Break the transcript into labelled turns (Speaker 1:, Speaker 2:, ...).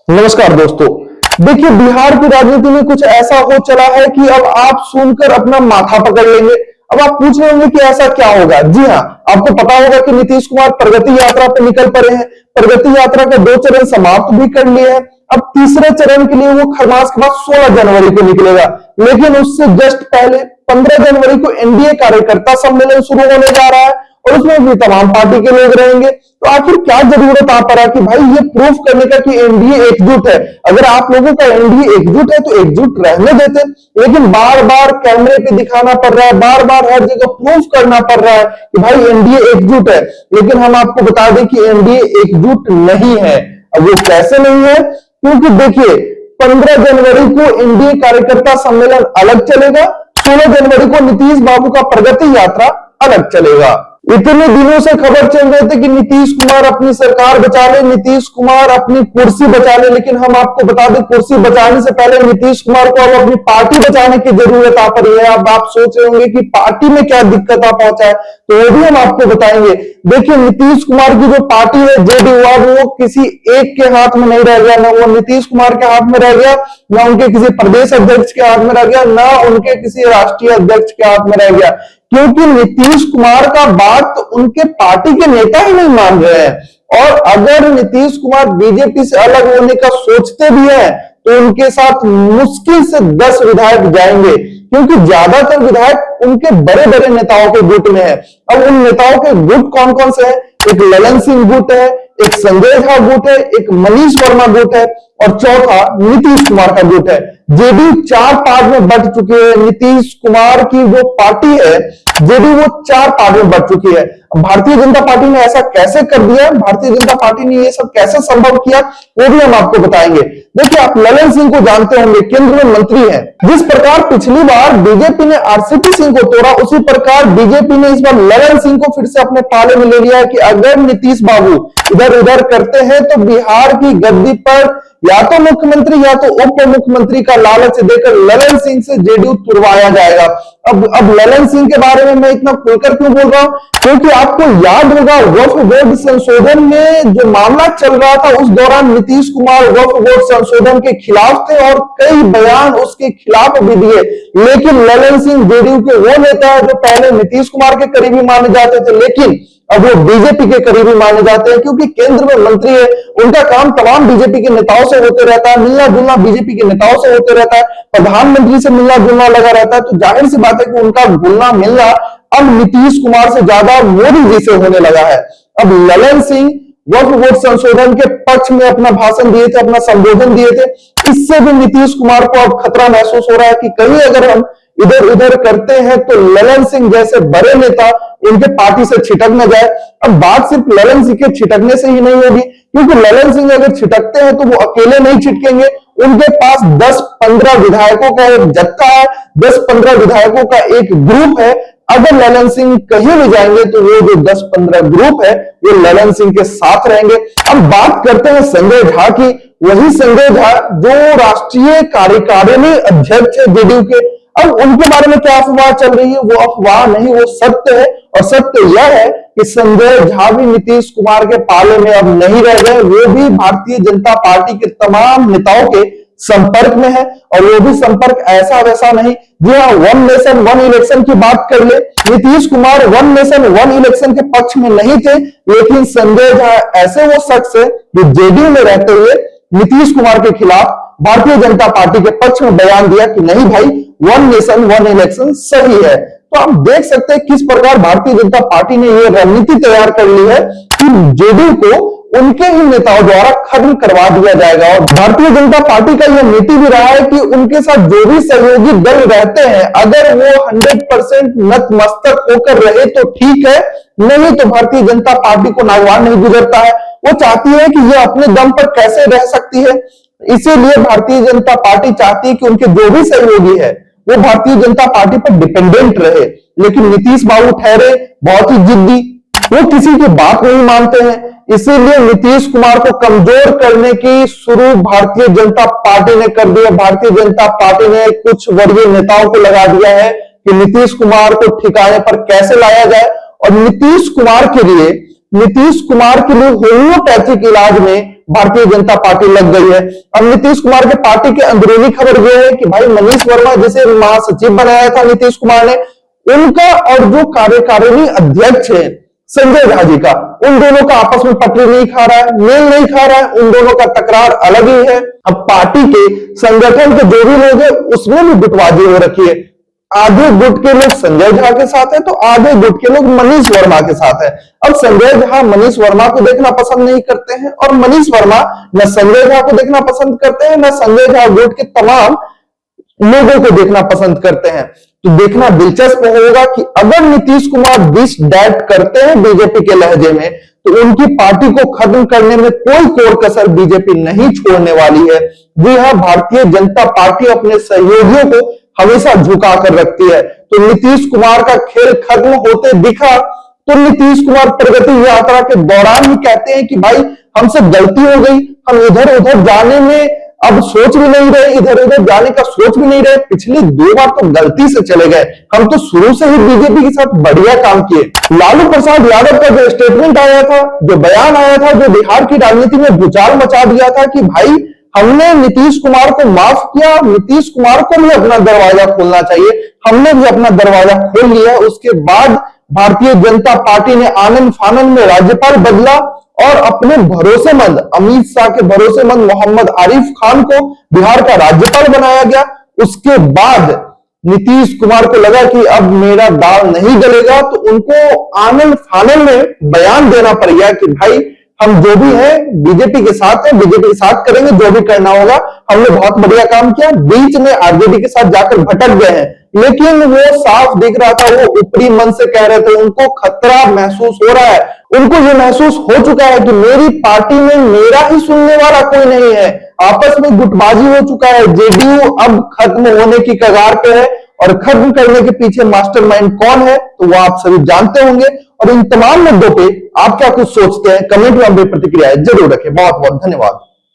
Speaker 1: नमस्कार दोस्तों। देखिए, बिहार की राजनीति में कुछ ऐसा हो चला है कि अब आप सुनकर अपना माथा पकड़ लेंगे। अब आप पूछ रहे होंगे कि ऐसा क्या होगा। जी हाँ, आपको पता होगा कि नीतीश कुमार प्रगति यात्रा पर निकल पड़े हैं। प्रगति यात्रा के 2 चरण समाप्त भी कर लिए हैं। अब तीसरे चरण के लिए वो खरमास के बाद 16 जनवरी को निकलेगा, लेकिन उससे जस्ट पहले 15 जनवरी को एनडीए कार्यकर्ता सम्मेलन शुरू होने जा रहा है और उसमें भी तमाम पार्टी के लोग रहेंगे। तो आखिर क्या जरूरत आ पड़ा कि भाई ये प्रूफ करने का कि एनडीए एकजुट है। अगर आप लोगों का एनडीए एकजुट है तो एकजुट रहने देते, लेकिन बार बार कैमरे पे दिखाना पड़ रहा है, बार बार हर जगह प्रूफ करना पड़ रहा है कि भाई एनडीए एकजुट है। लेकिन हम आपको बता दें कि एनडीए एकजुट नहीं है। अब वो कैसे नहीं है? क्योंकि देखिए, 15 जनवरी को एनडीए कार्यकर्ता सम्मेलन अलग चलेगा, 16 जनवरी को नीतीश बाबू का प्रगति यात्रा अलग चलेगा। इतने दिनों से खबर चल रहे थे कि नीतीश कुमार अपनी सरकार बचा ले, नीतीश कुमार अपनी कुर्सी बचा ले, लेकिन हम आपको बता दें कुर्सी बचाने से पहले नीतीश कुमार को अब अपनी पार्टी बचाने की जरूरत आ पड़ी है। अब आप सोच रहे होंगे कि पार्टी में क्या दिक्कत आ पहुंचा है, तो वो भी हम आपको बताएंगे। देखिए, नीतीश कुमार की जो पार्टी है जेडीयू, वो किसी एक के हाथ में नहीं रह गया, ना वो नीतीश कुमार के हाथ में रह गया, ना उनके किसी प्रदेश अध्यक्ष के हाथ में रह गया, ना उनके किसी राष्ट्रीय अध्यक्ष के हाथ में रह गया, क्योंकि नीतीश कुमार का बात तो उनके पार्टी के नेता ही नहीं मान रहे हैं। और अगर नीतीश कुमार बीजेपी से अलग होने का सोचते भी हैं तो उनके साथ मुश्किल से 10 विधायक जाएंगे, क्योंकि ज्यादातर विधायक उनके बड़े बड़े नेताओं के गुट में है। अब उन नेताओं के गुट कौन कौन से हैं? एक ललन सिंह गुट है, एक संजय झा गुट है, एक मनीष वर्मा गुट है और चौथा नीतीश कुमार का गुट है। जेडीयू 4 पार्ट में बंट चुकी है। नीतीश कुमार की जो पार्टी है जेडीयू, वो 4 पार्ट में बंट चुकी है। भारतीय जनता पार्टी ने ऐसा कैसे कर दिया, भारतीय जनता पार्टी ने ये सब कैसे संभव किया, वो भी हम आपको बताएंगे। देखिए, आप ललन सिंह को जानते होंगे, केंद्र में मंत्री हैं। जिस प्रकार पिछली बार बीजेपी ने आरसीपी सिंह को तोड़ा, उसी प्रकार बीजेपी ने इस बार ललन सिंह को फिर से अपने पाले में ले लिया है कि अगर नीतीश बाबू इधर उधर करते हैं तो बिहार की गद्दी पर या तो मुख्यमंत्री या तो उप मुख्यमंत्री का लालच देकर ललन सिंह से जेडीयू तुड़वाया जाएगा। अब ललन सिंह के बारे में मैं इतना खुलकर क्यों बोल रहा हूं? क्योंकि आपको याद होगा वक्फ बोर्ड संशोधन में जो मामला चल रहा था, उस दौरान नीतीश कुमार वक्फ बोर्ड संशोधन के खिलाफ थे और कई बयान उसके खिलाफ भी दिए। लेकिन ललन सिंह जेडीयू के वो नेता है जो पहले नीतीश कुमार के करीबी माने जाते थे, लेकिन अब वो बीजेपी के करीबी माने जाते हैं, क्योंकि केंद्र में मंत्री है। उनका काम तमाम बीजेपी के नेताओं से होते रहता है, मिलना जुलना बीजेपी के नेताओं से होते रहता है, प्रधानमंत्री से मिलना जुलना लगा रहता है। तो जाहिर सी बात है कि उनका घुलना मिलना अब नीतीश कुमार से ज्यादा मोदी जी से होने लगा है। अब ललन सिंह वक्फ बोर्ड संशोधन के पक्ष में अपना भाषण दिए थे, अपना संबोधन दिए थे। इससे भी नीतीश कुमार को अब खतरा महसूस हो रहा है कि कहीं अगर हम इधर उधर करते हैं तो ललन सिंह जैसे बड़े नेता इनके पार्टी से छिटक न जाए। अब बात सिर्फ ललन सिंह के छिटकने से ही नहीं होगी, क्योंकि ललन सिंह अगर छिटकते हैं तो वो अकेले नहीं छिटकेंगे। उनके पास 10-15 विधायकों का एक जत्था है, 10-15 विधायकों का एक ग्रुप है। अगर ललन सिंह कहीं भी जाएंगे तो वो जो 10-15 ग्रुप है वो ललन सिंह के साथ रहेंगे। अब बात करते हैं संजय झा की। वही संजय झा जो राष्ट्रीय कार्यकारिणी अध्यक्ष है जेडीयू के। अब उनके बारे में क्या अफवाह चल रही है? वो अफवाह नहीं, वो सत्य है। और सत्य यह है कि संजय झा भी नीतीश कुमार के पाले में अब नहीं रह गए। वो भी भारतीय जनता पार्टी के तमाम नेताओं के संपर्क में है, और वो भी संपर्क ऐसा वैसा नहीं। जी हाँ, 1 नेशन 1 इलेक्शन की बात कर ले, नीतीश कुमार 1 नेशन 1 इलेक्शन के पक्ष में नहीं थे, लेकिन संजय झा ऐसे वो शख्स है जो जेडीयू में रहते हुए नीतीश कुमार के खिलाफ भारतीय जनता पार्टी के पक्ष में बयान दिया कि नहीं भाई, 1 नेशन 1 इलेक्शन सही है। तो आप देख सकते हैं किस प्रकार भारतीय जनता पार्टी ने यह रणनीति तैयार कर ली है कि जेडीयू को उनके ही नेताओं द्वारा खत्म करवा दिया जाएगा। और भारतीय जनता पार्टी का यह नीति भी रहा है कि उनके साथ जो भी सहयोगी दल रहते हैं, अगर वो 100% नतमस्तक होकर रहे तो ठीक है, नहीं तो भारतीय जनता पार्टी को नागवान नहीं गुजरता है। वो चाहती है कि ये अपने दम पर कैसे रह सकती है। इसीलिए भारतीय जनता पार्टी चाहती है कि उनके जो भी सहयोगी है वो भारतीय जनता पार्टी पर डिपेंडेंट रहे। लेकिन नीतीश बाबू ठहरे बहुत ही जिद्दी, वो किसी की बात नहीं मानते हैं। इसीलिए नीतीश कुमार को कमजोर करने की शुरू भारतीय जनता पार्टी ने कर दिया। भारतीय जनता पार्टी ने कुछ वरीय नेताओं को लगा दिया है कि नीतीश कुमार को ठिकाने पर कैसे लाया जाए। और नीतीश कुमार के लिए होम्योपैथिक इलाज में भारतीय जनता पार्टी लग गई है। अब नीतीश कुमार के पार्टी के अंदरूनी खबर यह है कि भाई मनीष वर्मा जिसे महासचिव बनाया था नीतीश कुमार ने, उनका और जो कार्यकारिणी अध्यक्ष है संजय झा जी का, उन दोनों का आपस में पटरी नहीं खा रहा है, मेल नहीं खा रहा है, उन दोनों का तकरार अलग ही है। अब पार्टी के संगठन के जो भी लोग हैं उसमें भी गुटबाजी हो रखी है। आधे गुट के लोग संजय झा के साथ है तो आधे गुट के लोग मनीष वर्मा के साथ है। अब संजय झा मनीष वर्मा को देखना पसंद नहीं करते हैं और मनीष वर्मा न संजय झा को देखना पसंद करते हैं, न संजय झा गुट के तमाम लोगों को देखना पसंद करते हैं। तो देखना दिलचस्प होगा कि अगर नीतीश कुमार दिस डैट करते हैं बीजेपी के लहजे में, तो उनकी पार्टी को खत्म करने में कोई कोर कसर बीजेपी नहीं छोड़ने वाली है। जी हाँ, भारतीय जनता पार्टी अपने सहयोगियों को हमेशा झुका कर रखती है। तो नीतीश कुमार का खेल खत्म होते दिखा तो नीतीश कुमार प्रगति यात्रा के दौरान ही कहते हैं कि भाई हमसे गलती हो गई, हम इधर उधर जाने में अब सोच भी नहीं रहे, इधर उधर जाने का सोच भी नहीं रहे। पिछली 2 बार तो गलती से चले गए, हम तो शुरू से ही बीजेपी के साथ बढ़िया काम किए। लालू प्रसाद यादव का जो स्टेटमेंट आया था, जो बयान आया था, जो बिहार की राजनीति में भूचाल मचा दिया था कि भाई हमने नीतीश कुमार को माफ किया, नीतीश कुमार को भी अपना दरवाजा खोलना चाहिए, हमने भी अपना दरवाजा खोल लिया। उसके बाद भारतीय जनता पार्टी ने आनंद फानंद में राज्यपाल बदला और अपने भरोसेमंद अमित शाह के भरोसेमंद मोहम्मद आरिफ खान को बिहार का राज्यपाल बनाया गया। उसके बाद नीतीश कुमार को लगा कि अब मेरा दाल नहीं गलेगा, तो उनको आनंद फानंद में बयान देना पड़ गया कि भाई हम जो भी है बीजेपी के साथ है, बीजेपी के साथ करेंगे, जो भी करना होगा, हमने बहुत बढ़िया काम किया। बीच में आरजेडी के साथ जाकर भटक गए हैं, लेकिन वो साफ दिख रहा था, वो ऊपरी मन से कह रहे थे, उनको खतरा महसूस हो रहा है, उनको ये महसूस हो चुका है कि मेरी पार्टी में मेरा ही सुनने वाला कोई नहीं है। आपस में गुटबाजी हो चुका है, जेडीयू अब खत्म होने की कगार पे है और खत्म करने के पीछे मास्टरमाइंड कौन है तो वो आप सभी जानते होंगे। और इन तमाम मुद्दों पे आप क्या कुछ सोचते हैं, कमेंट में अपनी प्रतिक्रिया जरूर रखें। बहुत बहुत धन्यवाद।